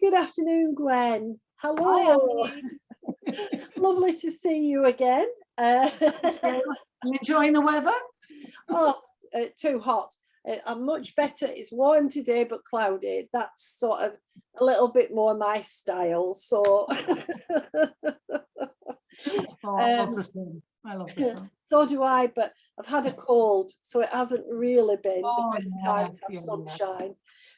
Good afternoon, Gwen. Hello. Hi, Lovely to see you again. you enjoying the weather? Oh, too hot. I'm much better. It's warm today, but cloudy. That's sort of a little bit more my style. So, I love the sun. I love the sun. So do I, but I've had a cold, so it hasn't really been the best time to have Yeah. sunshine.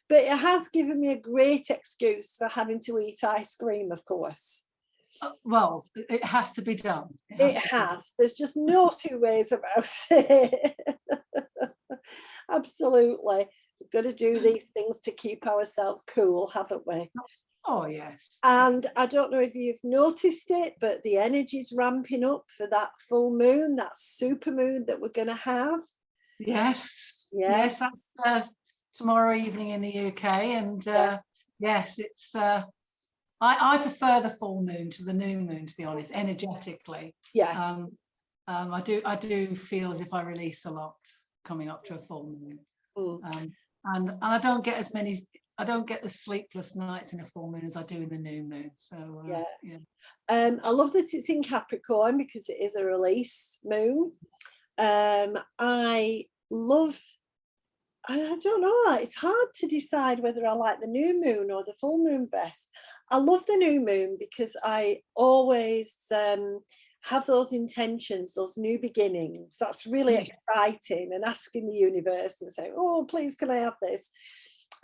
But it has given me a great excuse for having to eat ice cream, of course. Well, it has to be done. It has. There's just no two ways about it. Absolutely. We've got to do these things to keep ourselves cool, haven't we? Oh, yes. And I don't know if you've noticed it, but the energy's ramping up for that full moon, that super moon that we're going to have. Yes. Yes, that's tomorrow evening in the UK. And yes, it's I prefer the full moon to the new moon, to be honest, energetically. Yeah. I do feel as if I release a lot coming up to a full moon. And I don't get the sleepless nights in a full moon as I do in the new moon. So yeah. I love that it's in Capricorn because it is a release moon. I don't know, it's hard to decide whether I like the new moon or the full moon best. I love the new moon because I always have those intentions, those new beginnings. That's really exciting, and asking the universe and saying, oh, please, can I have this?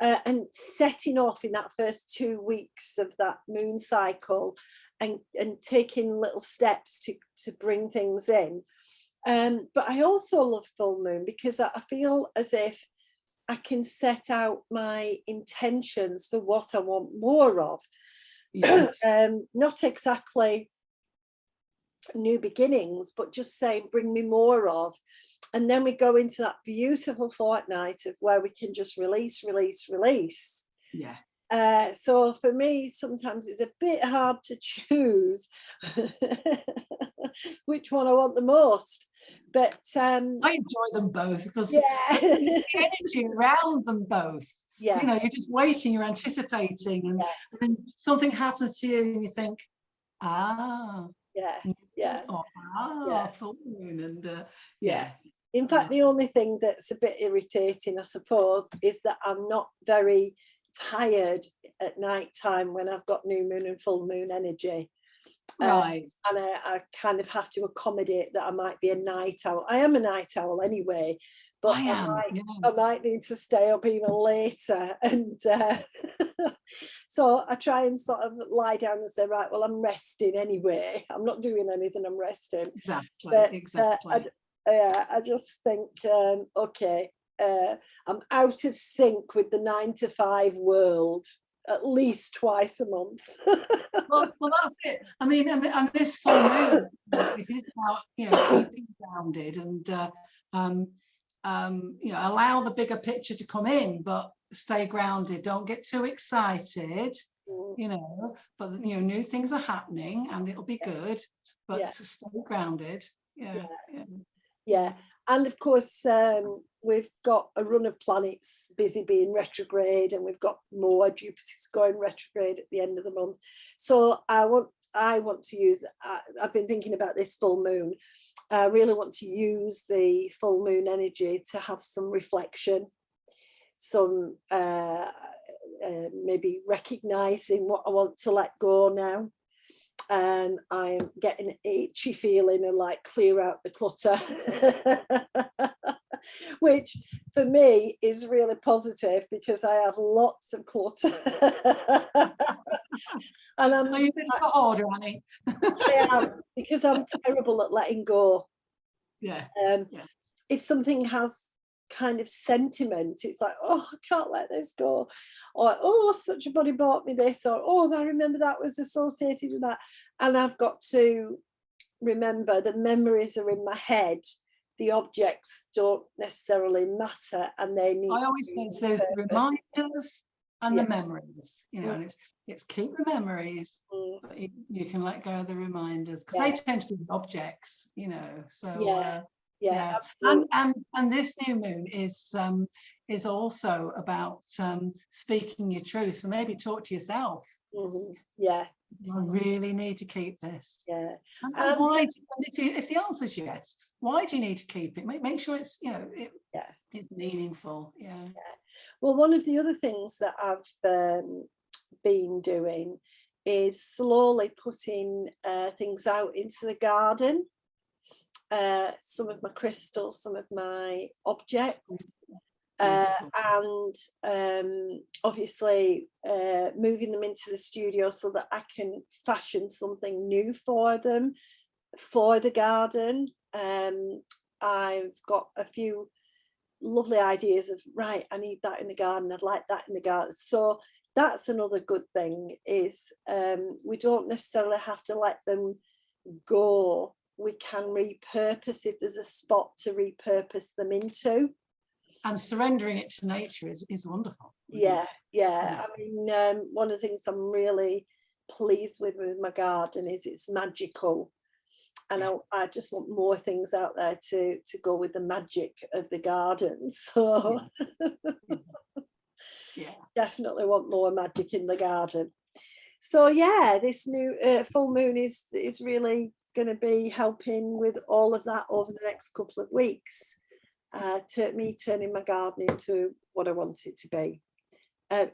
And setting off in that first 2 weeks of that moon cycle and taking little steps to bring things in. But I also love full moon because I feel as if I can set out my intentions for what I want more of. Yes. Not exactly new beginnings, but just saying, bring me more of. And then we go into that beautiful fortnight of where we can just release. Yeah. So for me, sometimes it's a bit hard to choose which one I want the most. But I enjoy them both because the energy around them both. Yeah. You know, you're just waiting, you're anticipating, and then something happens to you and you think, full moon, and In fact, the only thing that's a bit irritating, I suppose, is that I'm not very tired at night time when I've got new moon and full moon energy. Right. And I kind of have to accommodate that I might be a night owl. I am a night owl anyway, but I might need to stay up even later. And so I try and sort of lie down and say, right, well, I'm resting anyway. I'm not doing anything, I'm resting. Exactly. I just think, okay, I'm out of sync with the 9-to-5 world at least twice a month. well, that's it. I mean, and this full moon, it is about, keeping grounded and allow the bigger picture to come in, but stay grounded. Don't get too excited, but new things are happening and it'll be good, but stay grounded. Yeah. And of course, we've got a run of planets busy being retrograde, and we've got more. Jupiter's going retrograde at the end of the month. So I want to use, I've been thinking about this full moon. I really want to use the full moon energy to have some reflection, some maybe recognizing what I want to let go now. And I'm getting an itchy feeling and like clear out the clutter, which for me is really positive because I have lots of clutter. And I'm order, Annie. I am, because I'm terrible at letting go. If something has kind of sentiment, it's like, oh, I can't let this go, or oh, such a body bought me this, or oh, I remember that was associated with that. And I've got to remember the memories are in my head, the objects don't necessarily matter, and they need I always think there's the reminders and the memories, and it's keep the memories, but you can let go of the reminders because they tend to be objects, so absolutely. And this new moon is is also about speaking your truth. So maybe talk to yourself. Yeah. I really need to keep this. Yeah. And why? If the answer is yes, why do you need to keep it? Make sure it's, you know, it's meaningful. Yeah. Well, one of the other things that I've been doing is slowly putting things out into the garden. Some of my crystals, some of my objects, and obviously moving them into the studio so that I can fashion something new for them, for the garden. I've got a few lovely ideas of, right, I need that in the garden, I'd like that in the garden. So that's another good thing, is we don't necessarily have to let them go. We can repurpose if there's a spot to repurpose them into. And surrendering it to nature is wonderful. Yeah. I mean, one of the things I'm really pleased with my garden is it's magical. And I just want more things out there to go with the magic of the garden. So definitely want more magic in the garden. So yeah, this new full moon is really going to be helping with all of that over the next couple of weeks. Me turning my garden into what I want it to be.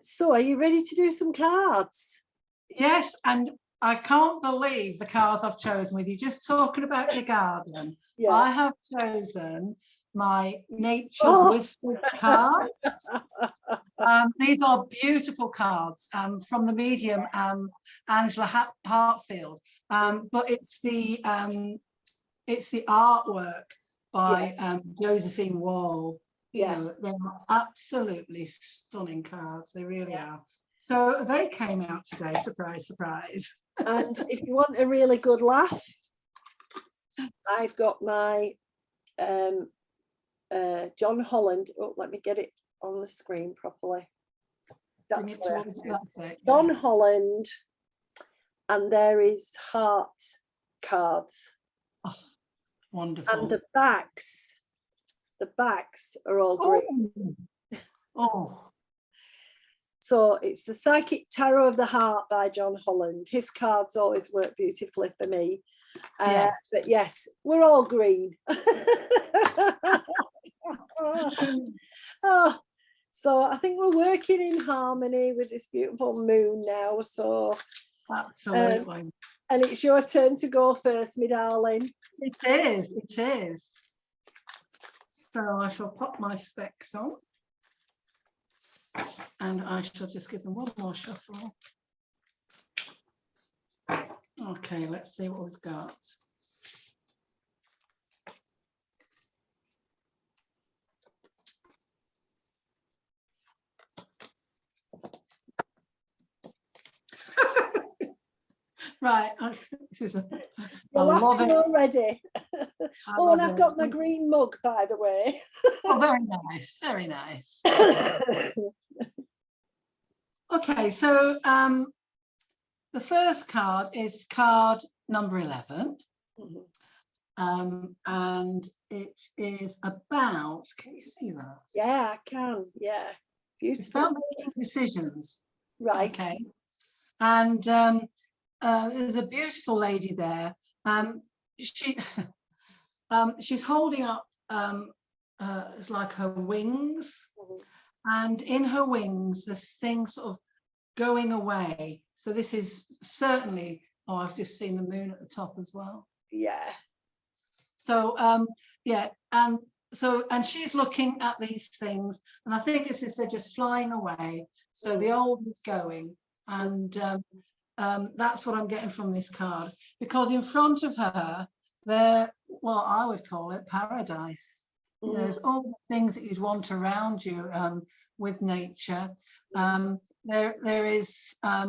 So are you ready to do some cards? Yes, and I can't believe the cards I've chosen with you. Just talking about your garden, I have chosen my Nature's Whispers cards. These are beautiful cards from the medium Angela Hartfield, but it's the artwork by Josephine Wall. You know, they're absolutely stunning cards. They really are. So they came out today. Surprise, surprise. And if you want a really good laugh, I've got my John Holland. Oh, let me get it on the screen properly. That's it. John Holland, and there is heart cards. Oh, wonderful. And the backs are all green. Oh. So it's the Psychic Tarot of the Heart by John Holland. His cards always work beautifully for me. But yes, we're all green. So I think we're working in harmony with this beautiful moon now. So absolutely. And it's your turn to go first, my darling. It is. So I shall pop my specs on. And I shall just give them one more shuffle. Okay, let's see what we've got. Right, this is I love it already. Oh, and I've got my green mug, by the way. Oh, very nice, very nice. Okay, so the first card is card number 11. And it is about, can you see that? Yeah, I can, yeah. Beautiful. It's about making decisions. Right. Okay. And there's a beautiful lady there. She's holding up it's like her wings, and in her wings this thing sort of going away. So this is certainly, oh, I've just seen the moon at the top as well. Yeah. So and she's looking at these things, and I think it's as they're just flying away. So the old is going, and that's what I'm getting from this card, because in front of her there, well, I would call it paradise. There's all the things that you'd want around you with nature. There is a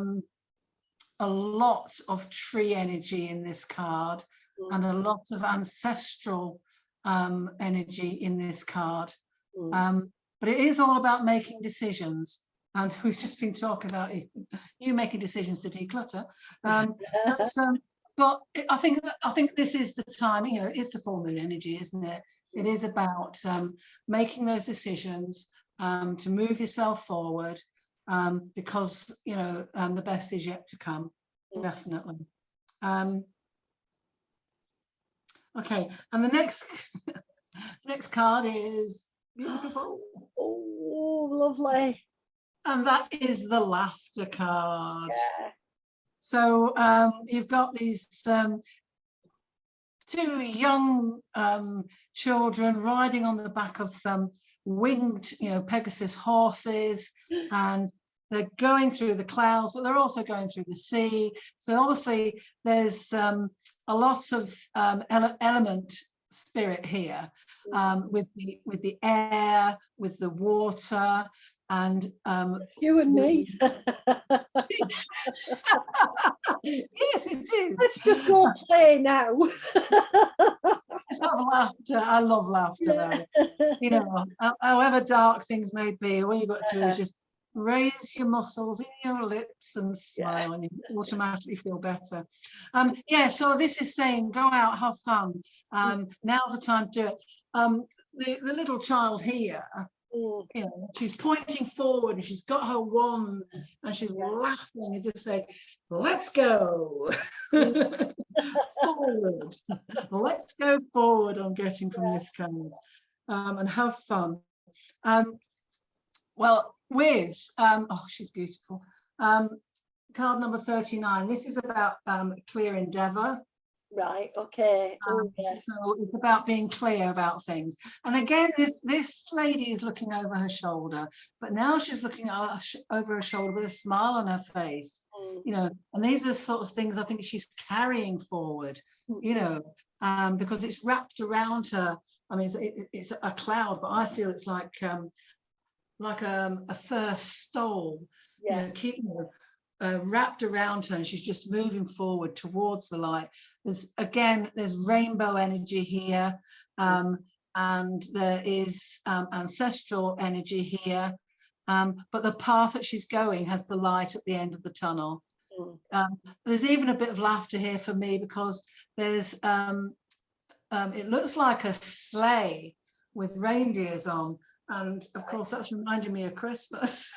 lot of tree energy in this card, and a lot of ancestral energy in this card. But it is all about making decisions. And we've just been talking about you making decisions to declutter. But I think this is the time, you know, it's the full moon energy, isn't it? It is about making those decisions, to move yourself forward, because, you know, the best is yet to come, definitely. Okay, and the next card is beautiful. Oh, lovely. And that is the laughter card. Yeah. So you've got these two young children riding on the back of winged, you know, Pegasus horses, and they're going through the clouds, but they're also going through the sea. So obviously there's a lot of element spirit here, with the air, with the water, and you and me. Yes, it is. Let's just go play now. Let's have laughter. I love laughter, Yeah. though. You know, however dark things may be, all you've got to do is just raise your muscles in your lips and smile, and you automatically feel better. Yeah, so this is saying go out, have fun. Now's the time to do it. The little child here, you know, she's pointing forward and she's got her wand and she's laughing as if saying, let's go forward. Let's go forward on getting from this card, and have fun. Well, with oh, she's beautiful. Card number 39. This is about clear endeavor. Right, okay. Yes. So it's about being clear about things. And again, this lady is looking over her shoulder, but now she's looking over her shoulder with a smile on her face, you know, and these are the sorts of things I think she's carrying forward, you know, because it's wrapped around her. I mean, it's a cloud, but I feel it's like a fur stole, you know, keeping her wrapped around her, and she's just moving forward towards the light. There's rainbow energy here, and there is ancestral energy here, but the path that she's going has the light at the end of the tunnel. There's even a bit of laughter here for me, because there's it looks like a sleigh with reindeers on, and of course that's reminding me of Christmas.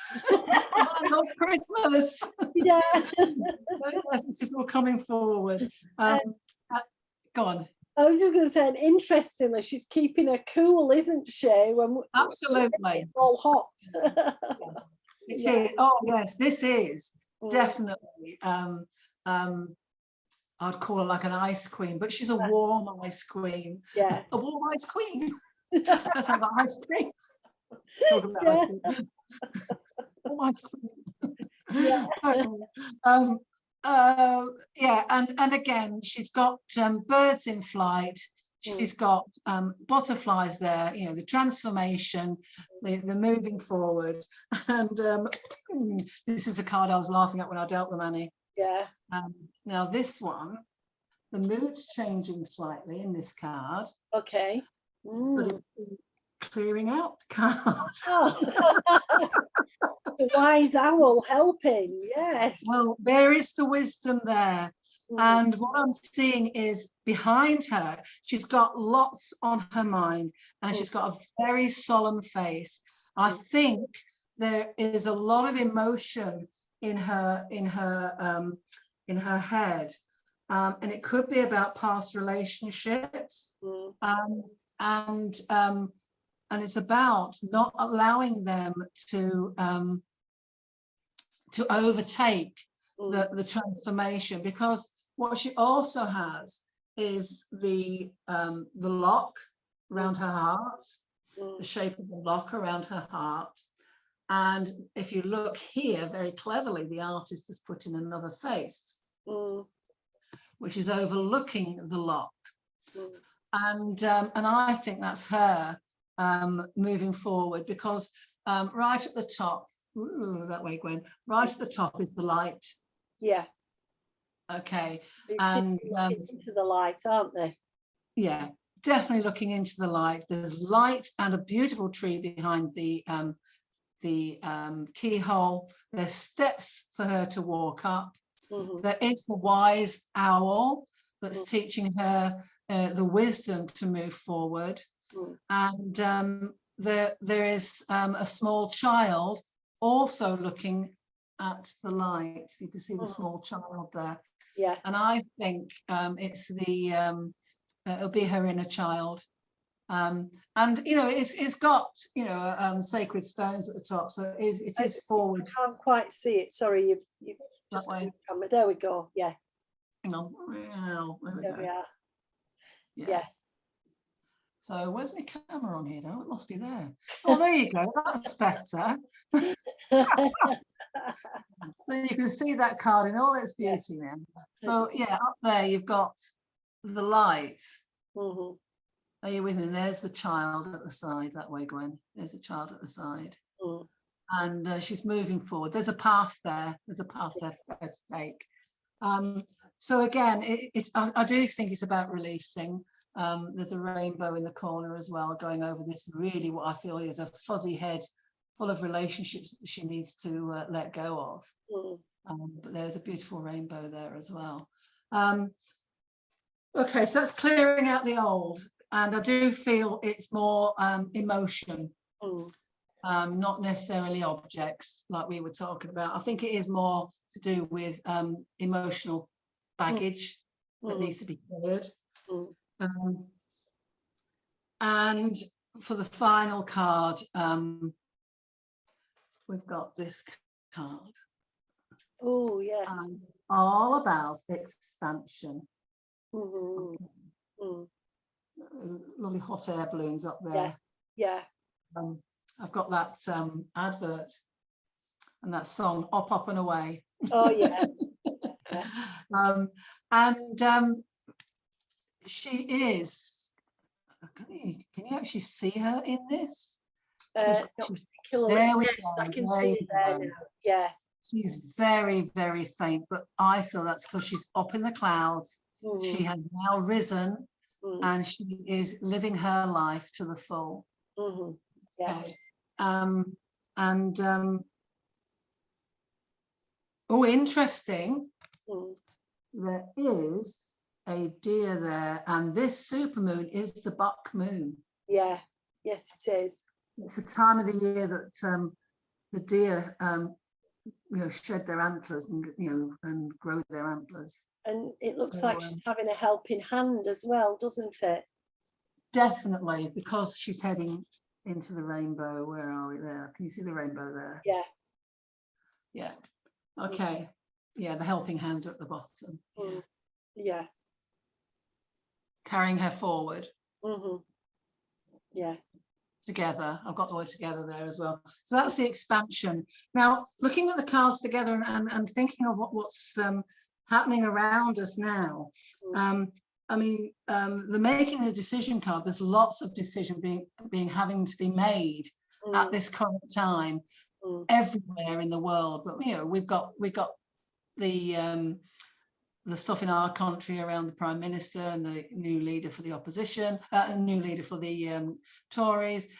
I love Christmas. Yeah. This is all coming forward. Go on. I was just going to say, and interestingly, she's keeping her cool, isn't she? When Absolutely. It's all hot. It is. Oh yes, this is definitely. I'd call her like an ice queen, but she's a warm ice queen. Yeah. A warm ice queen. Let's have ice cream. Talk about ice cream. Warm ice cream. Yeah. Yeah, and again, she's got birds in flight. She's got butterflies there, you know, the transformation, the moving forward. And this is the card I was laughing at when I dealt with Annie. Yeah. Now this one, the mood's changing slightly in this card. Okay. But it's clearing out card. Oh. The wise owl helping, yes. Well, there is the wisdom there. And what I'm seeing is behind her, she's got lots on her mind, and she's got a very solemn face. I think there is a lot of emotion in her head, and it could be about past relationships, and it's about not allowing them to overtake the transformation, because what she also has is the lock around her heart, the shape of the lock around her heart. And if you look here very cleverly, the artist has put in another face, which is overlooking the lock. And I think that's her moving forward, because right at the top, that way, Gwen, right at the top is the light. Yeah. Okay. And into the light, aren't they? Yeah, definitely looking into the light. There's light and a beautiful tree behind the keyhole. There's steps for her to walk up. There is the wise owl that's teaching her the wisdom to move forward. And there is a small child also looking at the light. You can see the small child there. Yeah. And I think it's the it'll be her inner child. And you know, it's got, you know, sacred stones at the top, so it is forward. I can't quite see it. Sorry, you've just way. camera. There we go. Yeah. Hang on. There we are. Yeah. So where's my camera on here now? It must be there. Oh, there you go. That's better. So you can see that card in all its beauty now. So yeah, up there you've got the light. Are you with me? There's the child at the side that way, Gwen. There's the child at the side. And she's moving forward. There's a path there. There's a path there for her to take. So again, I do think it's about releasing. There's a rainbow in the corner as well, going over this really what I feel is a fuzzy head full of relationships that she needs to let go of. But there's a beautiful rainbow there as well. Okay, so that's clearing out the old. And I do feel it's more emotion, not necessarily objects like we were talking about. I think it is more to do with emotional baggage that needs to be cleared. And for the final card, we've got this card. Oh, yes. And it's all about expansion. There's lovely hot air balloons up there. Yeah. I've got that advert and that song Up, Up and Away. Oh, yeah. And she is, can you actually see her in this? Not particularly. There we Yes, go. I can see it there now. Yeah. She's very, very faint, but I feel that's because she's up in the clouds. She has now risen and she is living her life to the full. Yeah. Oh, interesting. There is a deer there, and this supermoon is the buck moon. Yeah. Yes, it is. It's the time of the year that the deer, you know, shed their antlers and, you know, and grow their antlers. And it looks like she's having a helping hand as well, doesn't it? Definitely, because she's heading into the rainbow. Where are we there? Can you see the rainbow there? Yeah. Yeah. Okay. Yeah, the helping hands are at the bottom. Yeah. Carrying her forward. Yeah. Together. I've got the word together there as well. So that's the expansion. Now, looking at the cards together and thinking of what's happening around us now. I mean, the making a decision card, there's lots of decision having to be made at this current time everywhere in the world. But you know, we've got the stuff in our country around the Prime Minister and the new leader for the opposition, new leader for the Tories.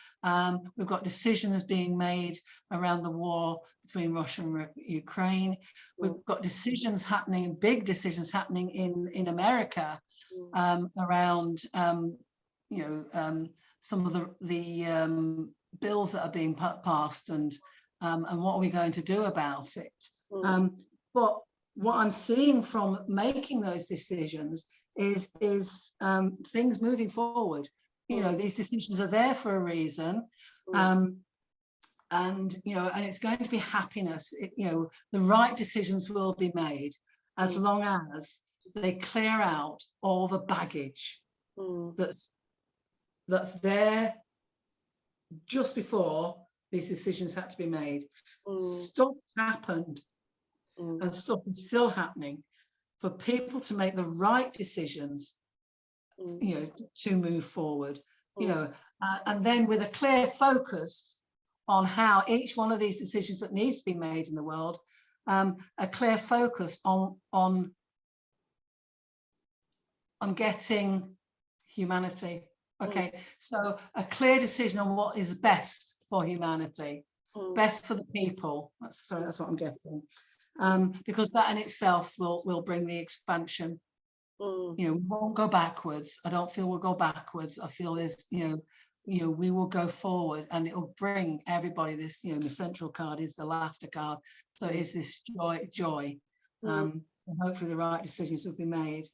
We've got decisions being made around the war between Russia and Ukraine. We've got decisions happening, big decisions happening in America around, you know, some of the bills that are being passed and what are we going to do about it. But what I'm seeing from making those decisions is things moving forward. You know, these decisions are there for a reason, and you know, and it's going to be happiness. You know, the right decisions will be made as long as they clear out all the baggage that's there just before these decisions had to be made. Stuff happened. And stuff is still happening for people to make the right decisions, you know, to move forward, you know, and then with a clear focus on how each one of these decisions that needs to be made in the world, a clear focus on getting humanity. Okay, so a clear decision on what is best for humanity, best for the people. That's what I'm getting. Because that in itself will bring the expansion. You know, we won't go backwards. I don't feel we'll go backwards. I feel there's, you know, you know, we will go forward, and it will bring everybody this, you know, the central card is the laughter card. So it is this joy. So hopefully the right decisions will be made.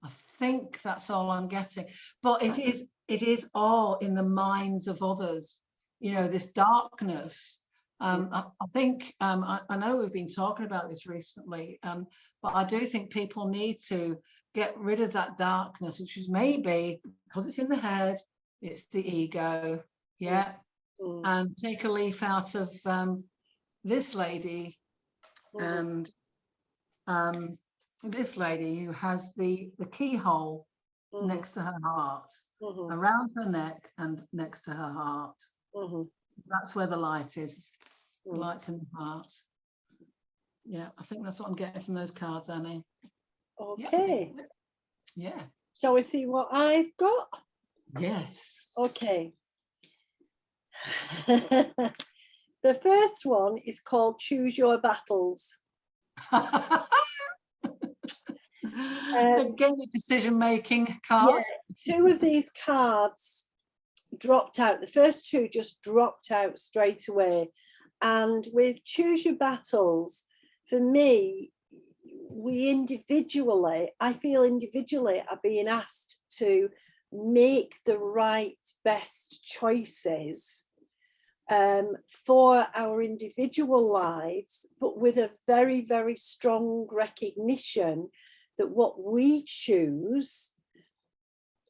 I think that's all I'm getting, but it is all in the minds of others, you know, this darkness. I think I know we've been talking about this recently, but I do think people need to get rid of that darkness, which is maybe because it's in the head, it's the ego, and take a leaf out of this lady and this lady who has the keyhole next to her heart, around her neck and next to her heart. That's where the light is. The light's in the heart. Yeah, I think that's what I'm getting from those cards, Annie. Okay. Yeah. Shall we see what I've got? Yes. Okay. The first one is called Choose Your Battles. Again, a decision-making card. Yeah, 2 of these cards dropped out. The first 2 just dropped out straight away. And with Choose Your Battles, for me, I feel individually are being asked to make the right, best choices for our individual lives, but with a very, very strong recognition that what we choose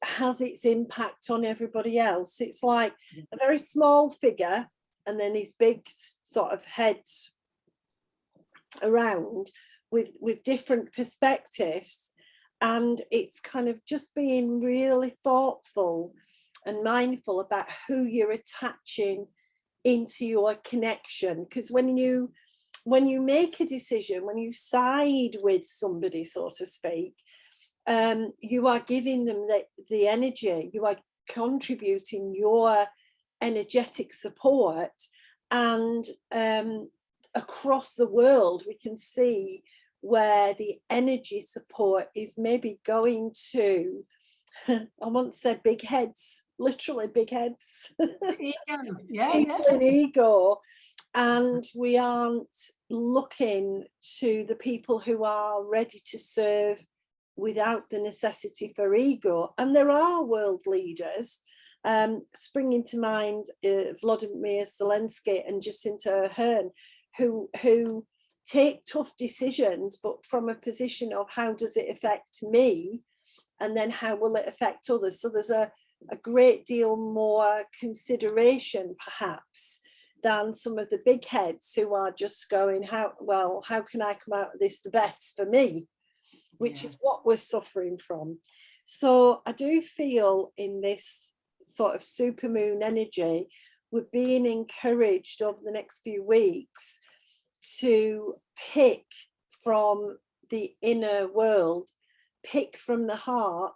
has its impact on everybody else. It's like a very small figure and then these big sort of heads around with different perspectives, and it's kind of just being really thoughtful and mindful about who you're attaching into your connection, because when you make a decision, when you side with somebody, so to speak, you are giving them the energy, you are contributing your energetic support, and across the world we can see where the energy support is maybe going to, I want to say big heads, literally big heads. Ego. And we aren't looking to the people who are ready to serve without the necessity for ego. And there are world leaders, springing to mind Vladimir Zelensky and Jacinta Ardern, who take tough decisions, but from a position of how does it affect me, and then how will it affect others. So there's a great deal more consideration perhaps than some of the big heads who are just going, how can I come out of this the best for me, which is what we're suffering from. So I do feel in this sort of supermoon energy, we're being encouraged over the next few weeks to pick from the inner world, pick from the heart,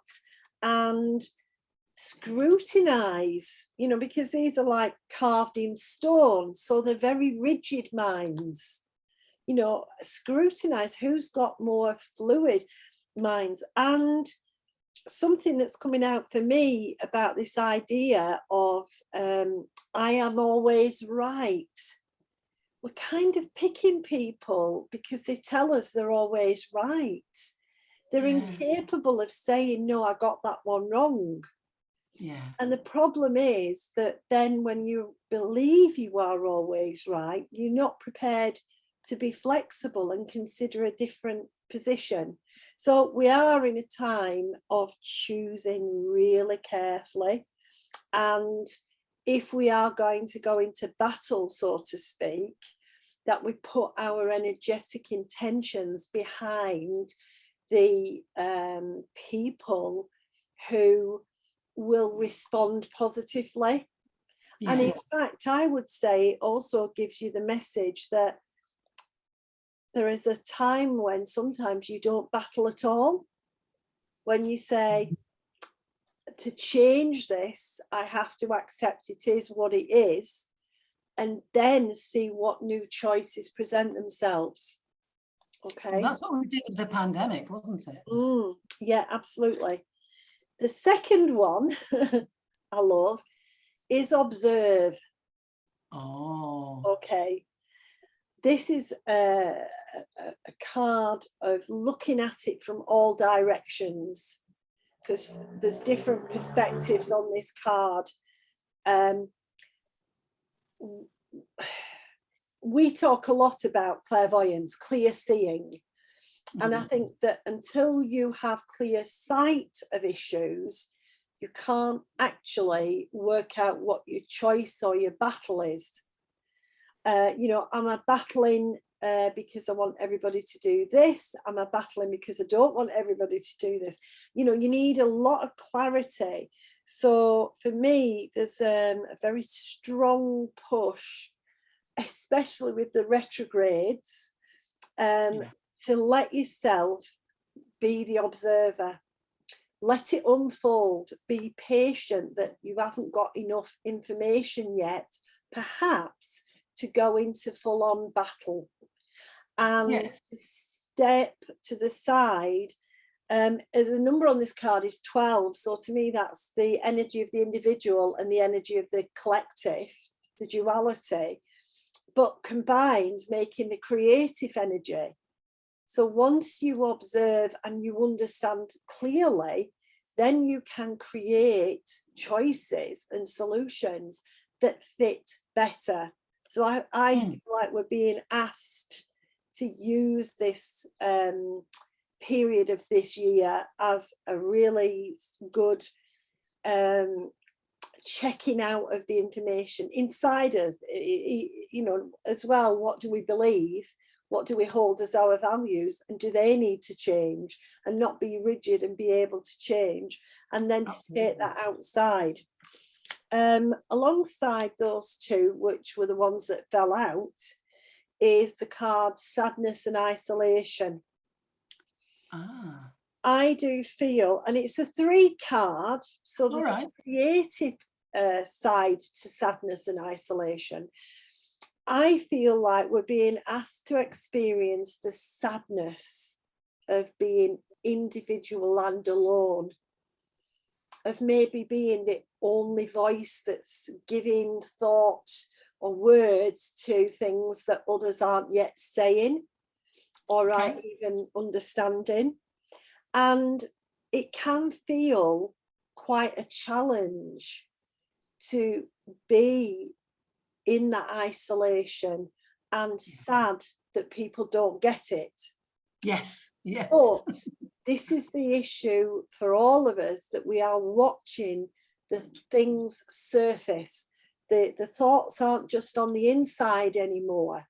and scrutinize, you know, because these are like carved in stone, so they're very rigid minds. You know, scrutinize who's got more fluid minds. And something that's coming out for me about this idea of I am always right. We're kind of picking people because they tell us they're always right. They're incapable of saying, no, I got that one wrong. And the problem is that then when you believe you are always right, you're not prepared to be flexible and consider a different position. So we are in a time of choosing really carefully. And if we are going to go into battle, so to speak, that we put our energetic intentions behind the people who will respond positively. And in fact, I would say it also gives you the message that there is a time when sometimes you don't battle at all. When you say, to change this, I have to accept it is what it is, and then see what new choices present themselves. Okay. Well, that's what we did with the pandemic, wasn't it? Yeah, absolutely. The second one I love is observe. Oh. Okay. This is a card of looking at it from all directions, because there's different perspectives on this card. We talk a lot about clairvoyance, clear seeing. And I think that until you have clear sight of issues, you can't actually work out what your choice or your battle is. You know, am I battling because I want everybody to do this? Am I battling because I don't want everybody to do this? You know, you need a lot of clarity. So for me, there's a very strong push, especially with the retrogrades, to let yourself be the observer. Let it unfold. Be patient that you haven't got enough information yet, perhaps, to go into full-on battle. And step to the side. The number on this card is 12. So to me, that's the energy of the individual and the energy of the collective, the duality, but combined, making the creative energy. So once you observe and you understand clearly, then you can create choices and solutions that fit better. So I feel like we're being asked to use this period of this year as a really good checking out of the information inside us, you know, as well. What do we believe? What do we hold as our values, and do they need to change, and not be rigid and be able to change, and then to take that outside. Alongside those two, which were the ones that fell out, is the card Sadness and Isolation. I do feel, and it's a 3 card, so there's a creative side to sadness and isolation. I feel like we're being asked to experience the sadness of being individual and alone, of maybe being the only voice that's giving thoughts or words to things that others aren't yet saying or aren't even understanding. And it can feel quite a challenge to be in that isolation and sad that people don't get it. Yes, yes. But this is the issue for all of us, that we are watching the things surface. The thoughts aren't just on the inside anymore.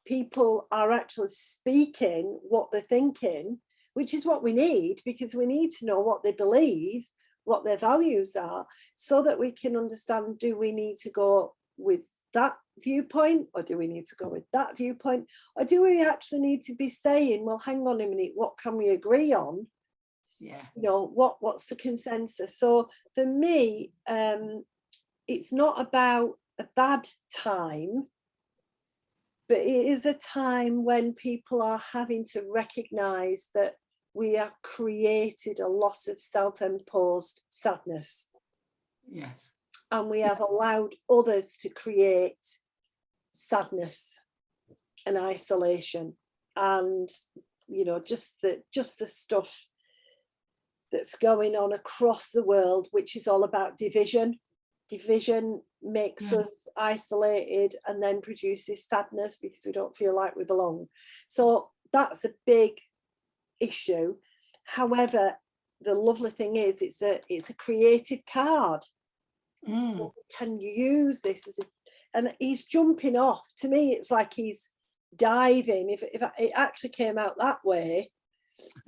People are actually speaking what they're thinking, which is what we need, because we need to know what they believe, what their values are, so that we can understand, do we need to go with that viewpoint, or do we need to go with that viewpoint, or do we actually need to be saying, well, hang on a minute, what can we agree on? You know, what's the consensus? So for me, it's not about a bad time, but it is a time when people are having to recognize that we have created a lot of self-imposed sadness. Yes. And we have allowed others to create sadness and isolation, and, you know, just the stuff that's going on across the world, which is all about division. Division makes us isolated and then produces sadness because we don't feel like we belong. So that's a big issue. However, the lovely thing is, it's a creative card. We can use this as and he's jumping off. To me, it's like he's diving. If it actually came out that way,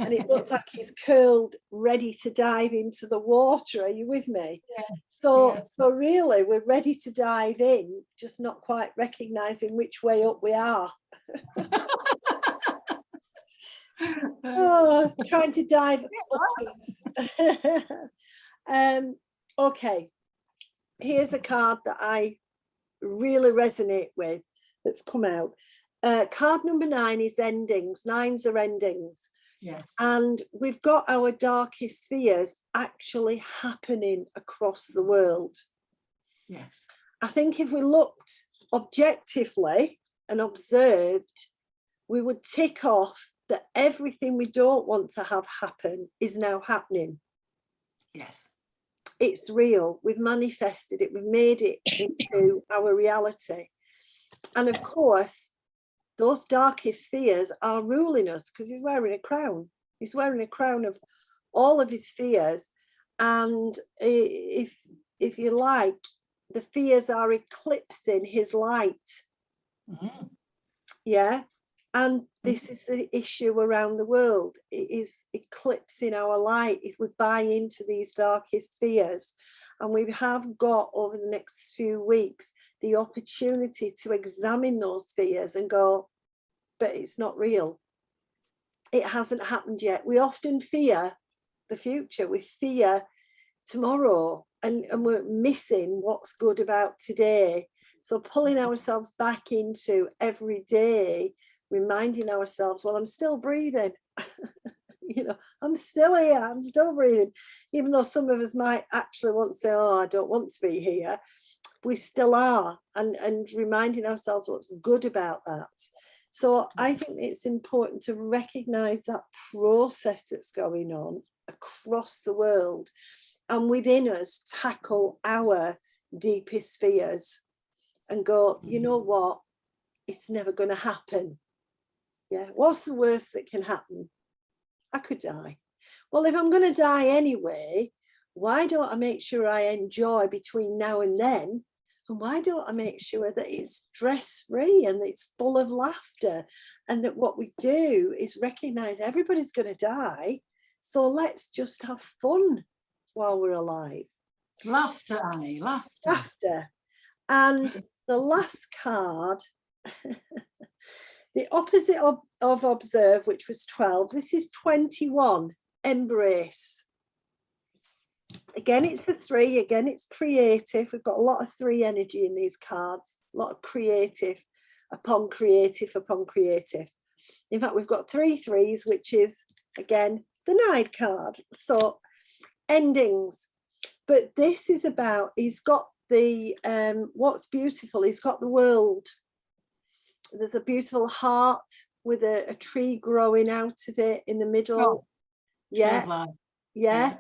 and it looks like he's curled, ready to dive into the water. Are you with me? So really, we're ready to dive in, just not quite recognizing which way up we are. Oh, trying to dive upwards. Okay, here's a card that I really resonate with that's come out. Card number 9 is endings. 9s are endings. Yes. And we've got our darkest fears actually happening across the world. Yes. I think if we looked objectively and observed, we would tick off that everything we don't want to have happen is now happening. Yes. It's real. We've manifested it. We've made it into our reality. And of course, those darkest fears are ruling us because he's wearing a crown. He's wearing a crown of all of his fears. And if you like, the fears are eclipsing his light. Mm-hmm. Yeah. And this is the issue around the world. It is eclipsing our light if we buy into these darkest fears. And we have got over the next few weeks the opportunity to examine those fears and go, but it's not real. It hasn't happened yet. We often fear the future. We fear tomorrow, and we're missing what's good about today. So pulling ourselves back into every day, reminding ourselves, well, I'm still breathing. You know, I'm still here, I'm still breathing. Even though some of us might actually want to say, oh, I don't want to be here, we still are, and reminding ourselves what's good about that. So I think it's important to recognize that process that's going on across the world, and within us tackle our deepest fears and go, you know what, it's never going to happen. Yeah, what's the worst that can happen? I could die. Well, if I'm going to die anyway, why don't I make sure I enjoy between now and then? And why don't I make sure that it's stress-free and it's full of laughter, and that what we do is recognize everybody's going to die. So let's just have fun while we're alive. Laughter, Annie, laughter. Laughter. And the last card, the opposite of observe, which was 12, this is 21, embrace. Again, it's the 3, again, it's creative. We've got a lot of 3 energy in these cards, a lot of creative upon creative upon creative. In fact, we've got 3 3s, which is, again, the 9 card. So endings. But this is about, he's got the, what's beautiful, he's got the world. There's a beautiful heart with a tree growing out of it in the middle. Oh, yeah.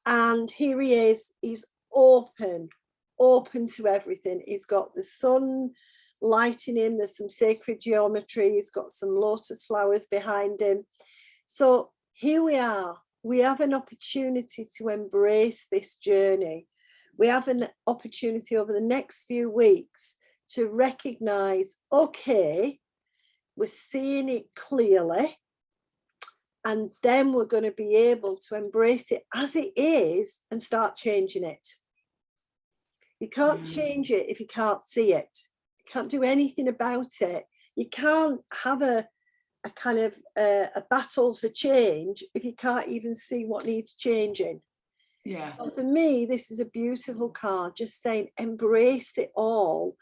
And here he is, he's open to everything. He's got the sun lighting him, there's some sacred geometry, he's got some lotus flowers behind him. So here we are, we have an opportunity to embrace this journey. We have an opportunity over the next few weeks to recognize, okay, we're seeing it clearly, and then we're going to be able to embrace it as it is and start changing it. You can't change it if you can't see it. You can't do anything about it. You can't have a kind of a battle for change if you can't even see what needs changing. Yeah. So for me, this is a beautiful card, just saying embrace it all.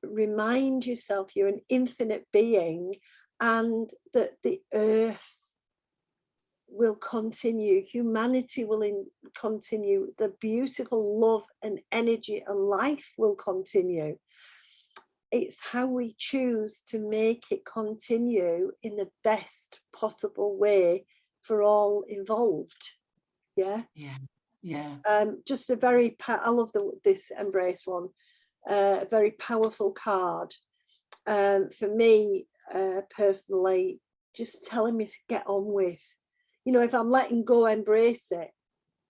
Remind yourself you're an infinite being, and that the earth will continue, humanity will continue, the beautiful love and energy and life will continue. It's how we choose to make it continue in the best possible way for all involved. Yeah. Just a very I love this embrace one. A very powerful card. For me personally, just telling me to get on with, you know, if I'm letting go, embrace it.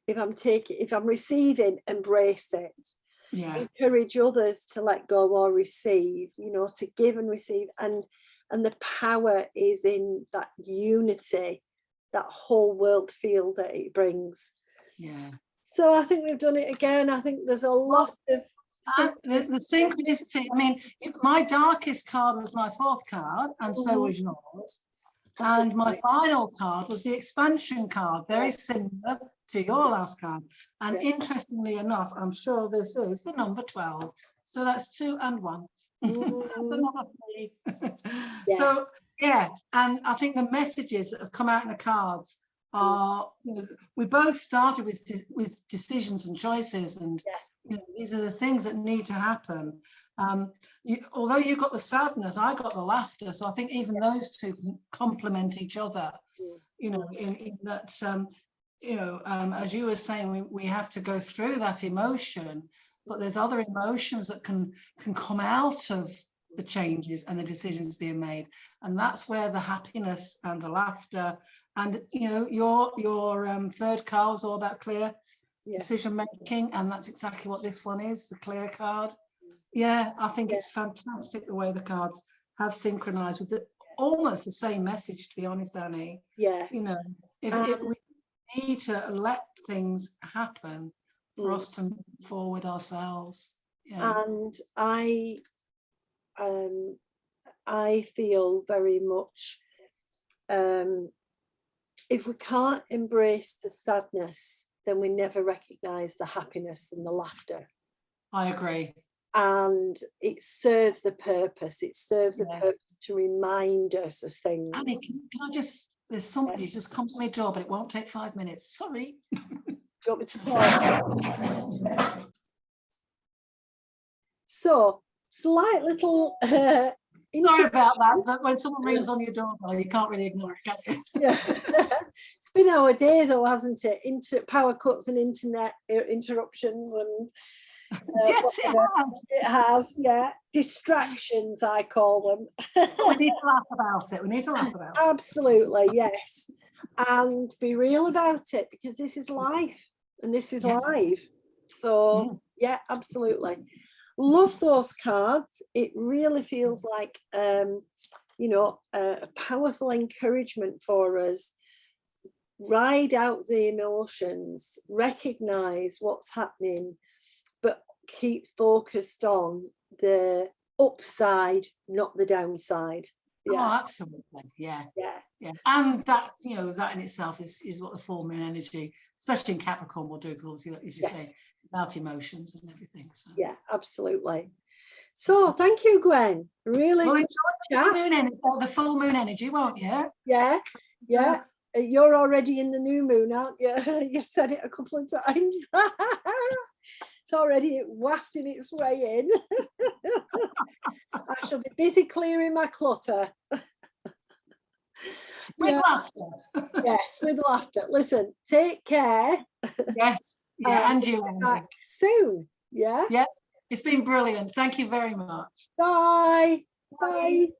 If I'm receiving, embrace it. Yeah. Encourage others to let go or receive, you know, to give and receive, and the power is in that unity, that whole world feel that it brings. Yeah. So I think we've done it again. I think there's a lot of the synchronicity. I mean, my darkest card was my 4th card, and so was yours. And my final card was the expansion card, very similar to your last card. And interestingly enough, I'm sure this is the number 12. So that's 2 and 1. That's another 3. So Yeah, and I think the messages that have come out in the cards are, you know, we both started with decisions and choices, and you know, these are the things that need to happen. Although you got the sadness, I got the laughter, so I think even those two complement each other. You know, in that, you know, as you were saying, we have to go through that emotion, but there's other emotions that can come out of the changes and the decisions being made, and that's where the happiness and the laughter, and you know, your third card was all about clear decision making, and that's exactly what this one is, the clear card. Yeah, I think it's fantastic the way the cards have synchronized with almost the same message, to be honest, Annie. Yeah, you know, if we need to let things happen for us to move forward ourselves. And I feel very much, if we can't embrace the sadness, then we never recognize the happiness and the laughter. I agree. And it serves a purpose. It serves a purpose to remind us of things. Annie, can I just, there's somebody just come to my door, but it won't take 5 minutes. Sorry. Do you want me to pause? So, slight little sorry about that, but when someone rings on your doorbell, you can't really ignore it, can you? Yeah. It's been our day though, hasn't it? Power cuts and internet interruptions and yes, it has. It has, yeah. Distractions, I call them. We need to laugh about it. We need to laugh about it. Absolutely, yes. And be real about it, because this is life and this is live. So yeah, absolutely. Love those cards. It really feels like you know, a powerful encouragement for us. Ride out the emotions, recognize what's happening, but keep focused on the upside, not the downside. Yeah. Oh, absolutely. Yeah. And that, you know, that in itself is what the full moon energy, especially in Capricorn, will do, because obviously, as you say, it's about emotions and everything. So. Yeah, absolutely. So thank you, Gwen. Really well, enjoy the full moon energy, won't you? Yeah. You're already in the new moon, aren't you? You've said it a couple of times. It's already wafting its way in. I shall be busy clearing my clutter. With laughter. Yes, with laughter. Listen, take care. Yes, and you. Back soon. Yeah. Yeah, it's been brilliant. Thank you very much. Bye. Bye.